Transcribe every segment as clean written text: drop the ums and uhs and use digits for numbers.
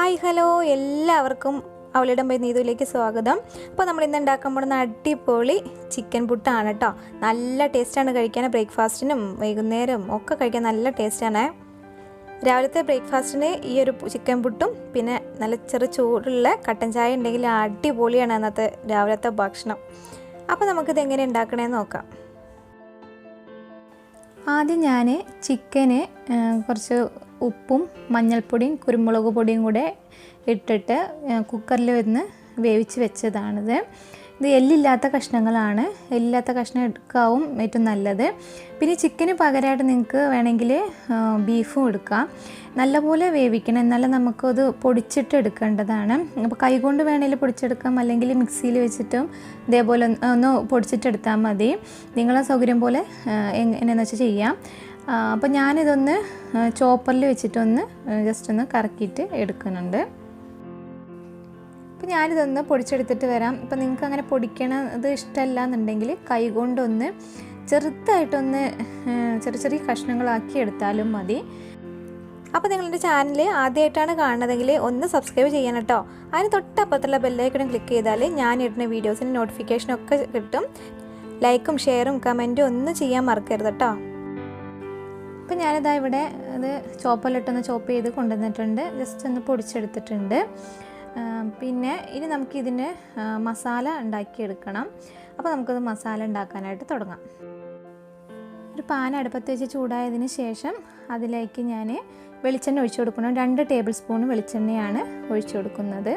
Hi hello എല്ലാവർക്കും അവളിടം പോയി നീതുവിലേക്ക് സ്വാഗതം. അപ്പോൾ നമ്മൾ ഇന്ന് ഉണ്ടാക്കാൻ പോകുന്ന അടിപൊളി ചിക്കൻ പുട്ടാണ് കേട്ടോ. നല്ല ടേസ്റ്റാണ് കഴിക്കാൻ, ബ്രേക്ക്ഫാസ്റ്റിനും വൈകുന്നേരം ഒക്കെ കഴിക്കാൻ നല്ല ടേസ്റ്റാണ്. രാവിലത്തെ ബ്രേക്ക്ഫാസ്റ്റിന് ഈ ഒരു ചിക്കൻ പുട്ടും പിന്നെ നല്ല ചെറു ചൂടുള്ള കട്ടൻ ചായ ഉണ്ടെങ്കിൽ അടിപൊളിയാണ് അന്നത്തെ രാവിലത്തെ ഭക്ഷണം. അപ്പോൾ നമുക്കിത് എങ്ങനെ ഉണ്ടാക്കണമെന്ന് നോക്കാം. ആദ്യം ഞാൻ ചിക്കന് കുറച്ച് ഉപ്പും മഞ്ഞൾപ്പൊടിയും കുരുമുളക് പൊടിയും കൂടെ ഇട്ടിട്ട് കുക്കറിൽ ഒന്ന് വേവിച്ച് വെച്ചതാണിത്. ഇത് എല്ലില്ലാത്ത കഷ്ണങ്ങളാണ്, എല്ലില്ലാത്ത കഷ്ണം എടുക്കാവും ഏറ്റവും നല്ലത്. പിന്നെ ചിക്കന് പകരമായിട്ട് നിങ്ങൾക്ക് വേണമെങ്കിൽ ബീഫും എടുക്കാം. നല്ലപോലെ വേവിക്കണം, എന്നാലും നമുക്കത് പൊടിച്ചിട്ട് എടുക്കേണ്ടതാണ്. അപ്പോൾ കൈകൊണ്ട് വേണമെങ്കിൽ പൊടിച്ചെടുക്കാം, അല്ലെങ്കിൽ മിക്സിയിൽ വെച്ചിട്ടും ഇതേപോലെ ഒന്ന് പൊടിച്ചിട്ടെടുത്താൽ മതി. നിങ്ങളെ സൗകര്യം പോലെ എങ്ങനെയാണെന്ന് വെച്ചാൽ ചെയ്യാം. അപ്പോൾ ഞാനിതൊന്ന് ചോപ്പറിൽ വെച്ചിട്ടൊന്ന് ജസ്റ്റ് ഒന്ന് കറക്കിയിട്ട് എടുക്കുന്നുണ്ട്. അപ്പോൾ ഞാനിതൊന്ന് പൊടിച്ചെടുത്തിട്ട് വരാം. ഇപ്പോൾ നിങ്ങൾക്ക് അങ്ങനെ പൊടിക്കണത് ഇഷ്ടമല്ല എന്നുണ്ടെങ്കിൽ കൈ കൊണ്ടൊന്ന് ചെറുതായിട്ടൊന്ന് ചെറിയ ചെറിയ കഷ്ണങ്ങളാക്കി എടുത്താലും മതി. അപ്പോൾ നിങ്ങളുടെ ചാനൽ ആദ്യമായിട്ടാണ് കാണുന്നതെങ്കിൽ ഒന്ന് സബ്സ്ക്രൈബ് ചെയ്യണം കേട്ടോ. അതിന് തൊട്ടപ്പുറത്തുള്ള ബെല്ലൈക്കണും ക്ലിക്ക് ചെയ്താൽ ഞാൻ ഇടുന്ന വീഡിയോസിന് നോട്ടിഫിക്കേഷനൊക്കെ കിട്ടും. ലൈക്കും ഷെയറും കമൻറ്റും ഒന്നും ചെയ്യാൻ മറക്കരുത് കേട്ടോ. അപ്പോൾ ഞാനിതാ ഇവിടെ അത് ചോപ്പറിലിട്ടൊന്ന് ചോപ്പ് ചെയ്ത് കൊണ്ടുവന്നിട്ടുണ്ട്, ജസ്റ്റ് ഒന്ന് പൊടിച്ചെടുത്തിട്ടുണ്ട്. പിന്നെ ഇനി നമുക്കിതിന് മസാല ഉണ്ടാക്കിയെടുക്കണം. അപ്പോൾ നമുക്കത് മസാല ഉണ്ടാക്കാനായിട്ട് തുടങ്ങാം. ഒരു പാൻ അടുപ്പത്ത് വെച്ച് ചൂടായതിന് ശേഷം അതിലേക്ക് ഞാൻ വെളിച്ചെണ്ണ ഒഴിച്ചു കൊടുക്കണം. 2 ടേബിൾ സ്പൂൺ വെളിച്ചെണ്ണയാണ് ഒഴിച്ചു കൊടുക്കുന്നത്.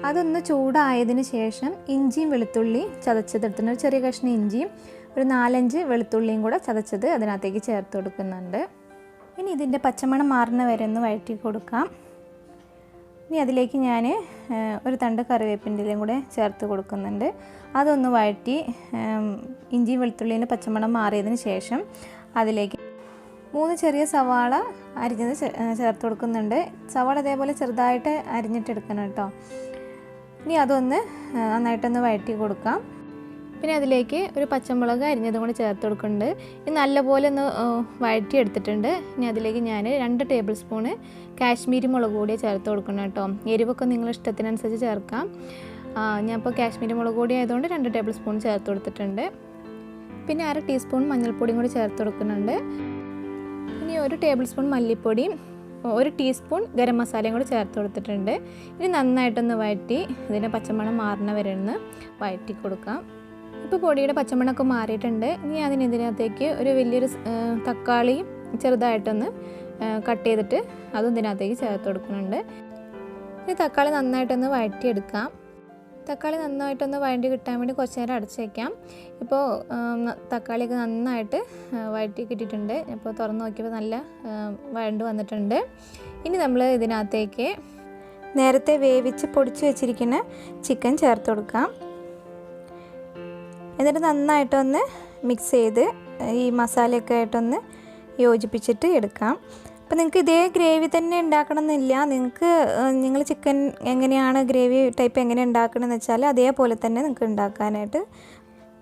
അതൊന്ന് ചൂടായതിന് ശേഷം ഇഞ്ചിയും വെളുത്തുള്ളി ചതച്ചതെടുത്തിട്ടുണ്ട്. ഒരു ചെറിയ കഷ്ണം ഇഞ്ചിയും ഒരു 4-5 വെളുത്തുള്ളിയും കൂടെ ചതച്ചത് അതിനകത്തേക്ക് ചേർത്ത് കൊടുക്കുന്നുണ്ട്. ഇനി ഇതിൻ്റെ പച്ചമണം മാറുന്ന വരെ ഒന്ന് വഴറ്റി കൊടുക്കാം. ഇനി അതിലേക്ക് ഞാൻ ഒരു തണ്ട് കറിവേപ്പിൻ്റെ ഇലയും കൂടെ ചേർത്ത് കൊടുക്കുന്നുണ്ട്. അതൊന്ന് വഴറ്റി ഇഞ്ചിയും വെളുത്തുള്ളീൻ്റെ പച്ചമണം മാറിയതിന് ശേഷം അതിലേക്ക് 3 ചെറിയ സവാള അരിഞ്ഞത് ചേർത്ത് കൊടുക്കുന്നുണ്ട്. സവാള ഇതേപോലെ ചെറുതായിട്ട് അരിഞ്ഞിട്ടെടുക്കണം കേട്ടോ. ഇനി അതൊന്ന് നന്നായിട്ടൊന്ന് വഴറ്റി കൊടുക്കാം. പിന്നെ അതിലേക്ക് ഒരു പച്ചമുളക് അരിഞ്ഞതും കൂടി ചേർത്ത് കൊടുക്കുന്നുണ്ട്. ഇത് നല്ലപോലെ ഒന്ന് വഴറ്റിയെടുത്തിട്ടുണ്ട്. ഇനി അതിലേക്ക് ഞാൻ 2 ടേബിൾ സ്പൂണ് കാശ്മീരി മുളക് പൊടി ചേർത്ത് കൊടുക്കണം കേട്ടോ. എരിവൊക്കെ നിങ്ങളുടെ ഇഷ്ടത്തിനനുസരിച്ച് ചേർക്കാം. ഞാനിപ്പോൾ കാശ്മീരി മുളക് പൊടി ആയതുകൊണ്ട് 2 ടേബിൾ സ്പൂൺ ചേർത്ത് കൊടുത്തിട്ടുണ്ട്. പിന്നെ 1/2 ടീസ്പൂൺ മഞ്ഞൾപ്പൊടിയും കൂടി ചേർത്ത് കൊടുക്കുന്നുണ്ട്. ഇനി 1 ടേബിൾ സ്പൂൺ മല്ലിപ്പൊടിയും 1 ടീസ്പൂൺ ഗരം മസാലയും കൂടി ചേർത്ത് കൊടുത്തിട്ടുണ്ട്. ഇനി നന്നായിട്ടൊന്ന് വഴറ്റി ഇതിൻ്റെ പച്ചമണം മാറുന്ന വരെ ഒന്ന് വഴറ്റി കൊടുക്കാം. ഇപ്പോൾ പൊടിയുടെ പച്ചമണമൊക്കെ മാറിയിട്ടുണ്ട്. ഇനി ഇതിനകത്തേക്ക് ഒരു വലിയൊരു തക്കാളി ചെറുതായിട്ടൊന്ന് കട്ട് ചെയ്തിട്ട് അതും ഇതിനകത്തേക്ക് ചേർത്ത് കൊടുക്കുന്നുണ്ട്. ഇനി തക്കാളി നന്നായിട്ടൊന്ന് വഴറ്റിയെടുക്കാം. തക്കാളി നന്നായിട്ടൊന്ന് വഴണ്ടി കിട്ടാൻ വേണ്ടി കുറച്ച് നേരം അടച്ച് വയ്ക്കാം. ഇപ്പോൾ തക്കാളിയൊക്കെ നന്നായിട്ട് വഴറ്റി കിട്ടിയിട്ടുണ്ട്. ഇപ്പോൾ തുറന്ന് നോക്കിയപ്പോൾ നല്ല വഴണ്ട് വന്നിട്ടുണ്ട്. ഇനി നമ്മൾ ഇതിനകത്തേക്ക് നേരത്തെ വേവിച്ച് പൊടിച്ച് വെച്ചിരിക്കുന്ന ചിക്കൻ ചേർത്ത് കൊടുക്കാം. എന്നിട്ട് നന്നായിട്ടൊന്ന് മിക്സ് ചെയ്ത് ഈ മസാലയൊക്കെ ആയിട്ടൊന്ന് യോജിപ്പിച്ചിട്ട് എടുക്കാം. അപ്പോൾ നിങ്ങൾക്ക് ഇതേ ഗ്രേവി തന്നെ ഉണ്ടാക്കണമെന്നില്ല. നിങ്ങൾ ചിക്കൻ എങ്ങനെയാണ് ഗ്രേവി ടൈപ്പ് എങ്ങനെ ഉണ്ടാക്കണമെന്ന് വെച്ചാൽ അതേപോലെ തന്നെ നിങ്ങൾക്ക് ഉണ്ടാക്കാനായിട്ട്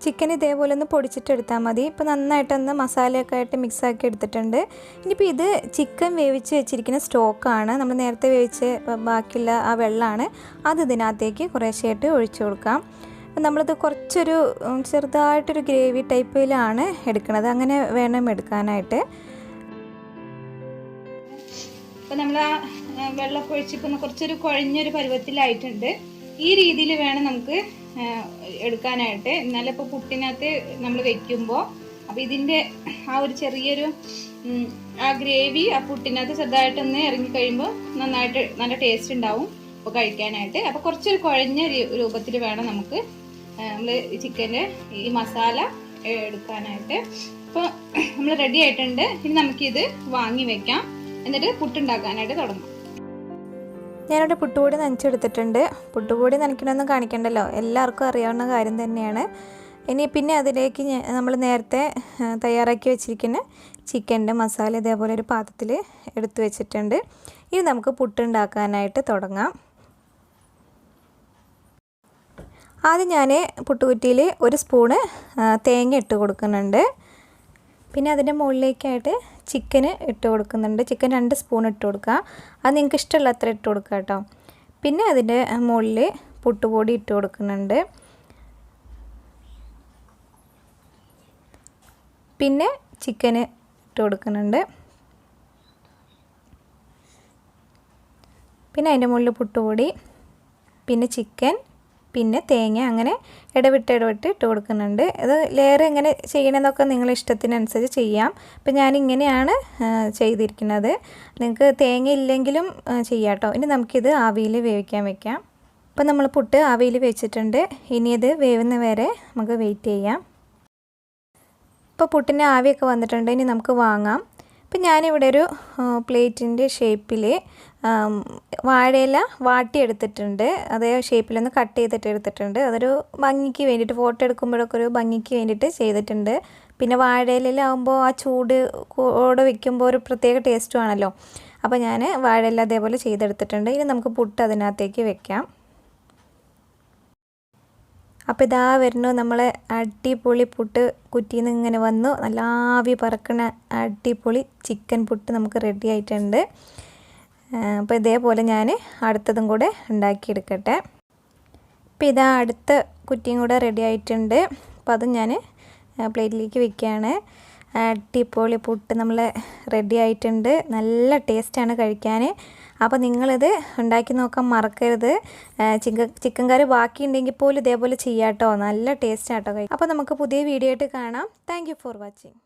ചിക്കൻ ഇതേപോലെ ഒന്ന് പൊടിച്ചിട്ടെടുത്താൽ മതി. ഇപ്പോൾ നന്നായിട്ടൊന്ന് മസാലയൊക്കെ ആയിട്ട് മിക്സാക്കി എടുത്തിട്ടുണ്ട്. ഇനിയിപ്പോൾ ഇത് ചിക്കൻ വേവിച്ച് വെച്ചിരിക്കുന്ന സ്റ്റോക്കാണ്. നമ്മൾ നേരത്തെ വേവിച്ച് ബാക്കിയുള്ള ആ വെള്ളമാണ്. അത് ഇതിനകത്തേക്ക് കുറേശ്ശെയായിട്ട് ഒഴിച്ചു കൊടുക്കാം. നമ്മളിത് കുറച്ചൊരു ചെറുതായിട്ടൊരു ഗ്രേവി ടൈപ്പിലാണ് എടുക്കുന്നത്, അങ്ങനെ വേണം എടുക്കാനായിട്ട്. അപ്പോൾ നമ്മൾ ആ വെള്ളമൊക്കെ ഒഴിച്ചിപ്പോൾ കുറച്ചൊരു കുഴഞ്ഞൊരു പരുവത്തിലായിട്ടുണ്ട്. ഈ രീതിയിൽ വേണം നമുക്ക് എടുക്കാനായിട്ട്. എന്നാലും ഇപ്പോൾ പുട്ടിനകത്ത് നമ്മൾ വെക്കുമ്പോൾ അപ്പോൾ ഇതിൻ്റെ ആ ഒരു ചെറിയൊരു ആ ഗ്രേവി ആ പുട്ടിനകത്ത് ചെറുതായിട്ടൊന്ന് ഇറങ്ങിക്കഴിയുമ്പോൾ നന്നായിട്ട് നല്ല ടേസ്റ്റ് ഉണ്ടാവും അപ്പോൾ കഴിക്കാനായിട്ട്. അപ്പോൾ കുറച്ചൊരു കുഴഞ്ഞ രൂപത്തിൽ വേണം നമുക്ക് നമ്മൾ ചിക്കൻ്റെ ഈ മസാല എടുക്കാനായിട്ട്. അപ്പോൾ നമ്മൾ റെഡി ആയിട്ടുണ്ട്. ഇനി നമുക്കിത് വാങ്ങി വെക്കാം, എന്നിട്ട് പുട്ടുണ്ടാക്കാനായിട്ട് തുടങ്ങാം. ഞാനിവിടെ പുട്ടുപൊടി നനച്ചെടുത്തിട്ടുണ്ട്. പുട്ടുപൊടി നനയ്ക്കണമെന്ന് കാണിക്കണ്ടല്ലോ, എല്ലാവർക്കും അറിയാവുന്ന കാര്യം തന്നെയാണ്. ഇനി പിന്നെ അതിലേക്ക് നമ്മൾ നേരത്തെ തയ്യാറാക്കി വെച്ചിരിക്കുന്ന ചിക്കൻ്റെ മസാല ഇതേപോലെ ഒരു പാത്രത്തിൽ എടുത്തു വെച്ചിട്ടുണ്ട്. ഇനി നമുക്ക് പുട്ടുണ്ടാക്കാനായിട്ട് തുടങ്ങാം. ആദ്യം ഞാൻ പുട്ടുകുറ്റിയിൽ 1 സ്പൂണ് തേങ്ങ ഇട്ട് കൊടുക്കുന്നുണ്ട്. പിന്നെ അതിൻ്റെ മുകളിലേക്കായിട്ട് ചിക്കന് ഇട്ട് കൊടുക്കുന്നുണ്ട്. ചിക്കൻ 2 സ്പൂൺ ഇട്ട് കൊടുക്കുക. അത് നിങ്ങൾക്ക് ഇഷ്ടമുള്ള അത്ര ഇട്ട് കൊടുക്കുക കേട്ടോ. പിന്നെ അതിൻ്റെ മുകളിൽ പുട്ടുപൊടി ഇട്ട് കൊടുക്കുന്നുണ്ട്. പിന്നെ ചിക്കന് ഇട്ട് കൊടുക്കുന്നുണ്ട്. പിന്നെ അതിൻ്റെ മുകളിൽ പുട്ടുപൊടി, പിന്നെ ചിക്കൻ, പിന്നെ തേങ്ങ, അങ്ങനെ ഇടവിട്ട് ഇട്ട് കൊടുക്കുന്നുണ്ട്. ഇത് ലെയർ എങ്ങനെ ചെയ്യണമെന്നൊക്കെ നിങ്ങളുടെ ഇഷ്ടത്തിനനുസരിച്ച് ചെയ്യാം. ഇപ്പം ഞാനിങ്ങനെയാണ് ചെയ്തിരിക്കുന്നത്. നിങ്ങൾക്ക് തേങ്ങ ഇല്ലെങ്കിലും ചെയ്യാം കേട്ടോ. ഇനി നമുക്കിത് ആവിയിൽ വേവിക്കാൻ വെക്കാം. ഇപ്പം നമ്മൾ പുട്ട് ആവിയിൽ വെച്ചിട്ടുണ്ട്. ഇനി ഇത് വേവുന്ന വരെ നമുക്ക് വെയിറ്റ് ചെയ്യാം. ഇപ്പോൾ പുട്ടിൻ്റെ ആവിയൊക്കെ വന്നിട്ടുണ്ട്. ഇനി നമുക്ക് വാങ്ങാം. ഇപ്പം ഞാനിവിടെ ഒരു പ്ലേറ്റിൻ്റെ ഷേപ്പിൽ വാഴയില വാട്ടിയെടുത്തിട്ടുണ്ട്. അതേ ഷേപ്പിലൊന്ന് കട്ട് ചെയ്തിട്ട് എടുത്തിട്ടുണ്ട്. അതൊരു ഭംഗിക്ക് വേണ്ടിയിട്ട്, ഫോട്ടോ എടുക്കുമ്പോഴൊക്കെ ഒരു ഭംഗിക്ക് വേണ്ടിയിട്ട് ചെയ്തിട്ടുണ്ട്. പിന്നെ വാഴയിലാവുമ്പോൾ ആ ചൂടോടെ വെക്കുമ്പോൾ ഒരു പ്രത്യേക ടേസ്റ്റും ആണല്ലോ. അപ്പോൾ ഞാൻ വാഴയില അതേപോലെ ചെയ്തെടുത്തിട്ടുണ്ട്. ഇനി നമുക്ക് പുട്ട് അതിനകത്തേക്ക് വെക്കാം. അപ്പോൾ ഇതാ വരുന്നു നമ്മളെ അടിപൊളി പുട്ട് കുറ്റിയിൽ നിന്ന് ഇങ്ങനെ വന്നു. നല്ല ആവി പറക്കണ അടിപൊളി ചിക്കൻ പുട്ട് നമുക്ക് റെഡി ആയിട്ടുണ്ട്. അപ്പോൾ ഇതേപോലെ ഞാൻ അടുത്തതും കൂടെ ഉണ്ടാക്കിയെടുക്കട്ടെ. അപ്പോൾ ഇതാ അടുത്ത കുറ്റിയും കൂടെ റെഡി ആയിട്ടുണ്ട്. അപ്പോൾ അതും ഞാൻ പ്ലേറ്റിലേക്ക് വെക്കുകയാണ്. അടിപൊളി പുട്ട് നമ്മൾ റെഡി ആയിട്ടുണ്ട്. നല്ല ടേസ്റ്റാണ് കഴിക്കാൻ. അപ്പോൾ നിങ്ങളിത് ഉണ്ടാക്കി നോക്കാൻ മറക്കരുത്. ചിക്കൻ കറി ബാക്കിയുണ്ടെങ്കിൽ പോലും ഇതേപോലെ ചെയ്യാം കേട്ടോ. നല്ല ടേസ്റ്റാണ് കേട്ടോ. അപ്പോൾ നമുക്ക് പുതിയ വീഡിയോ ആയിട്ട് കാണാം. Thank you for watching.